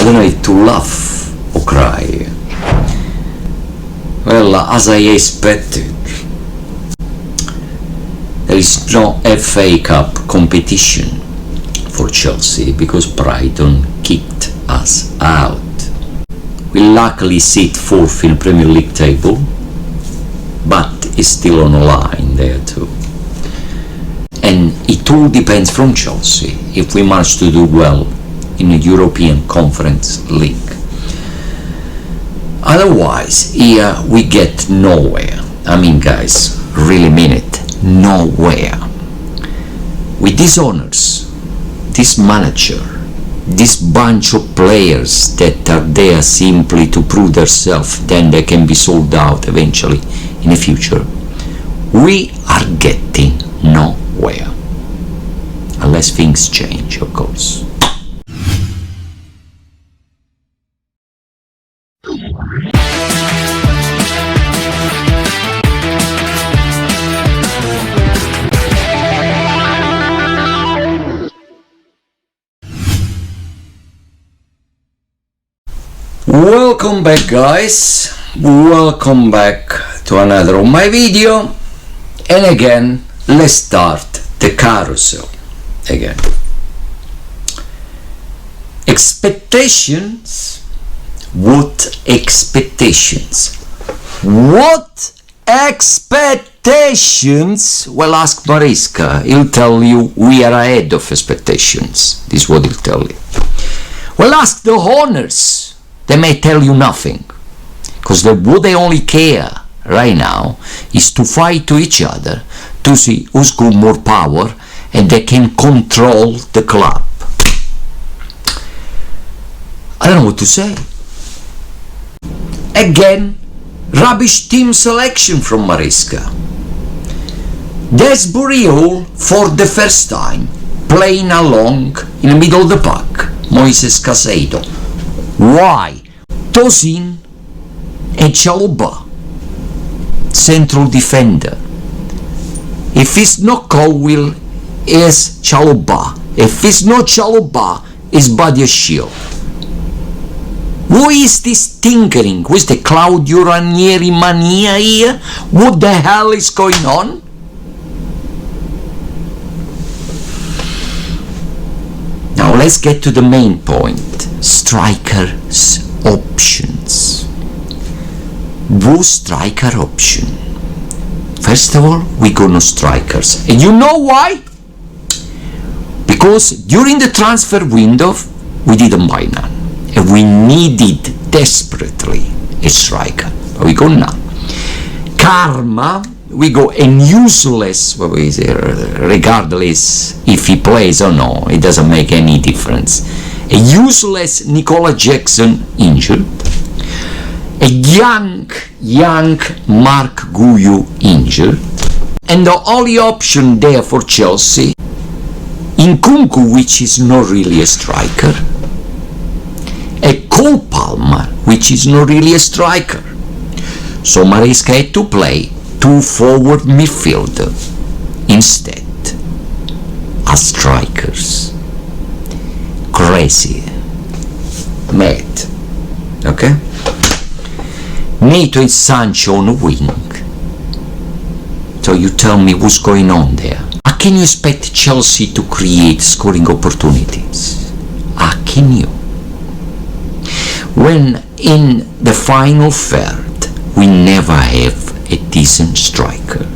I don't know if to laugh or cry. Well, as I expected, there is no FA Cup competition for Chelsea because Brighton kicked us out. We luckily sit fourth in the Premier League table, but it's still on the line there too. And it all depends from Chelsea if we manage to do well in the European Conference League. Otherwise, here we get nowhere. I mean, guys, really mean it, nowhere. With these owners, this manager, this bunch of players that are there simply to prove themselves, then they can be sold out eventually in the future, we are getting nowhere. Unless things change, of course. Welcome back, guys. Welcome back to another of my video. And again, let's start the carousel again. Expectations. What expectations? What expectations? Well, ask Mariska. He'll tell you we are ahead of expectations. This is what he'll tell you. Well, ask the owners. They may tell you nothing, because what they only care right now is to fight to each other to see who's got more power and they can control the club. I don't know what to say. Again, rubbish team selection from Mariska. Des Burial for the first time playing along in the middle of the pack, Moises Caicedo. Why? Tosin and Chalobah, central defender. If it's not Colwill, it's Chalobah. If it's not Chalobah, it's Badiashile. Who is this tinkering? Who is the Claudio Ranieri mania here? What the hell is going on? Now let's get to the main point. Strikers options. Who's striker option? First of all, we got no strikers. And you know why? Because during the transfer window, we didn't buy none. And we needed desperately a striker. But we got none. Karma, we got a useless, regardless if he plays or no, it doesn't make any difference. A useless Nicola Jackson injured, a young Mark Guyu injured, and the only option there for Chelsea, Nkunku, which is not really a striker, a Cole Palmer, which is not really a striker. So Mariska had to play two forward midfielder instead as strikers. Crazy, mad. Okay. Neto and Sancho on the wing. So you tell me what's going on there. How can you expect Chelsea to create scoring opportunities? How can you? When in the final third we never have a decent striker.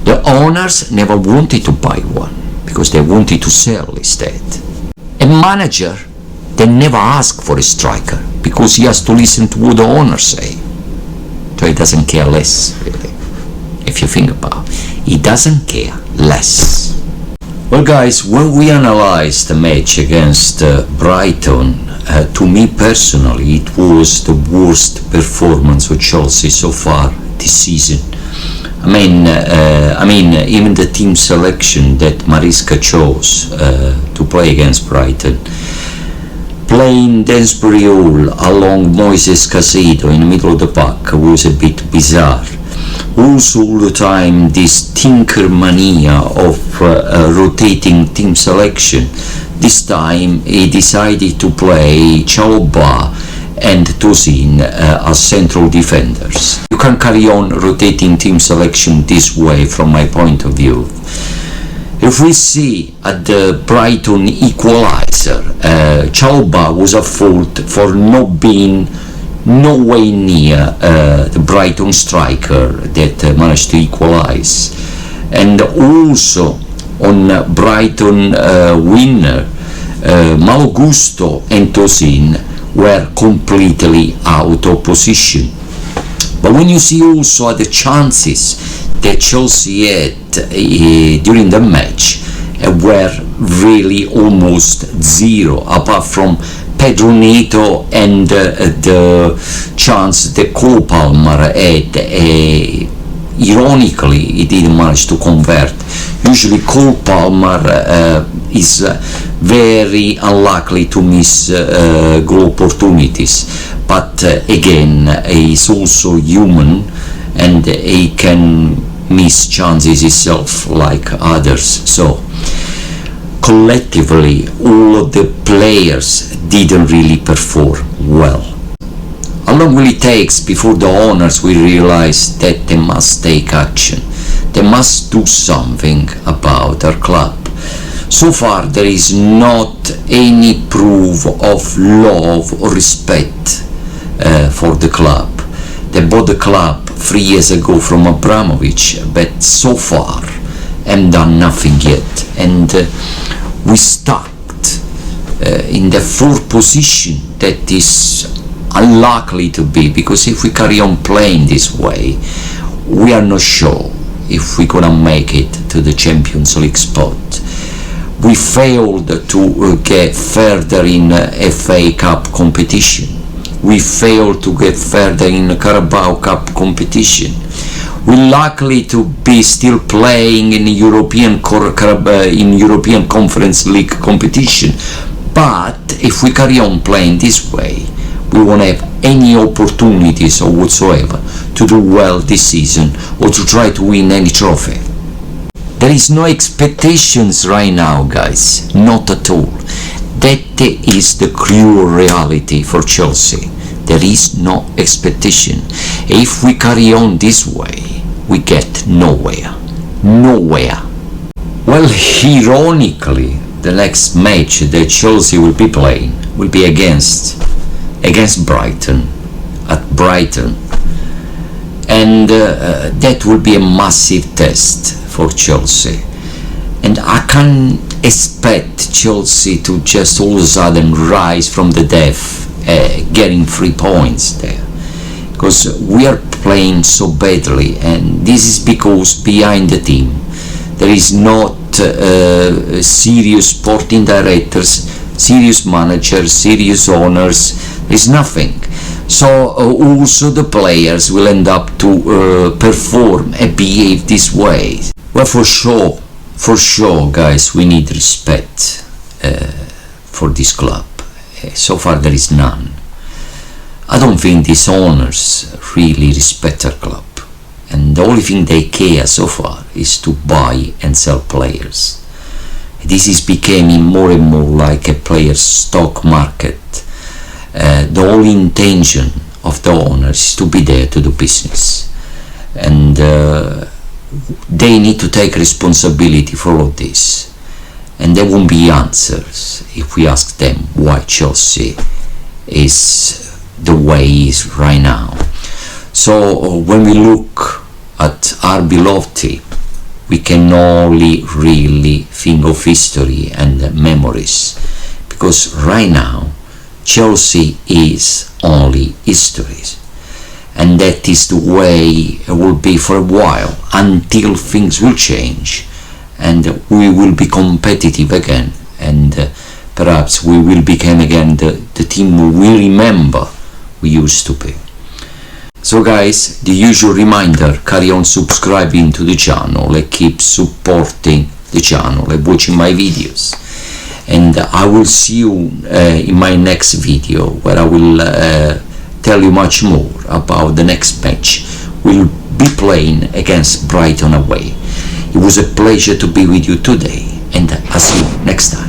The owners never wanted to buy one because they wanted to sell instead. A manager, they never ask for a striker because he has to listen to what the owners say. So he doesn't care less, really. If you think about it, he doesn't care less. Well, guys, when we analyze the match against Brighton, to me personally, it was the worst performance of Chelsea so far this season. I mean, even the team selection that Mariska chose to play against Brighton, playing Des Burial along Moises Caicedo in the middle of the pack was a bit bizarre. Also all the time this tinker mania of rotating team selection. This time he decided to play Chalobah and Tosin as central defenders. You can carry on rotating team selection this way from my point of view. If we see at the Brighton equalizer, Chalobah was at fault for not being no way near the Brighton striker that managed to equalize. And also on Brighton winner, Malo Gusto and Tosin were completely out of position. But when you see also the chances that Chelsea had during the match were really almost zero, apart from Pedro Neto and the chance that Cole Palmer had. Ironically, he didn't manage to convert. Usually Cole Palmer is very unlikely to miss goal opportunities, but again, he's also human and he can miss chances himself like others. So collectively, all of the players didn't really perform well. How long will it take before the owners will realize that they must take action? They must do something about their club. So far there is not any proof of love or respect for the club. They bought the club 3 years ago from Abramovich, but so far have done nothing yet, and we stuck in the fourth position that is unlikely to be, because if we carry on playing this way, we are not sure if we're gonna make it to the Champions League spot. We failed to get further in FA Cup competition. We failed to get further in Carabao Cup competition. We're likely to be still playing in European Conference League competition, but if we carry on playing this way, we won't have any opportunities or whatsoever to do well this season or to try to win any trophy. There is no expectations right now, guys, not at all. That is the cruel reality for Chelsea. There is no expectation. If we carry on this way, we get nowhere. Nowhere. Well, ironically, the next match that Chelsea will be playing will be against Brighton, at Brighton, and that will be a massive test for Chelsea. And I can't expect Chelsea to just all of a sudden rise from the death, getting 3 points there, because we are playing so badly, and this is because behind the team there is not serious sporting directors, serious managers, serious owners. There's nothing. So also the players will end up to perform and behave this way. Well, for sure, guys, we need respect for this club. So far there is none. I don't think these owners really respect our club, and the only thing they care so far is to buy and sell players. This is becoming more and more like a player's stock market. The only intention of the owners is to be there to do business, and they need to take responsibility for all this, and there won't be answers if we ask them why Chelsea is the way it is right now. So when we look at RB Lofty, we can only really think of history and memories, because right now Chelsea is only history, and that is the way it will be for a while, until things will change and we will be competitive again, and perhaps we will become again the team we will remember we used to be. So guys, the usual reminder, carry on subscribing to the channel and keep supporting the channel and watching my videos. And I will see you in my next video, where I will tell you much more about the next match. Will be playing against Brighton away. It was a pleasure to be with you today, and I'll see you next time.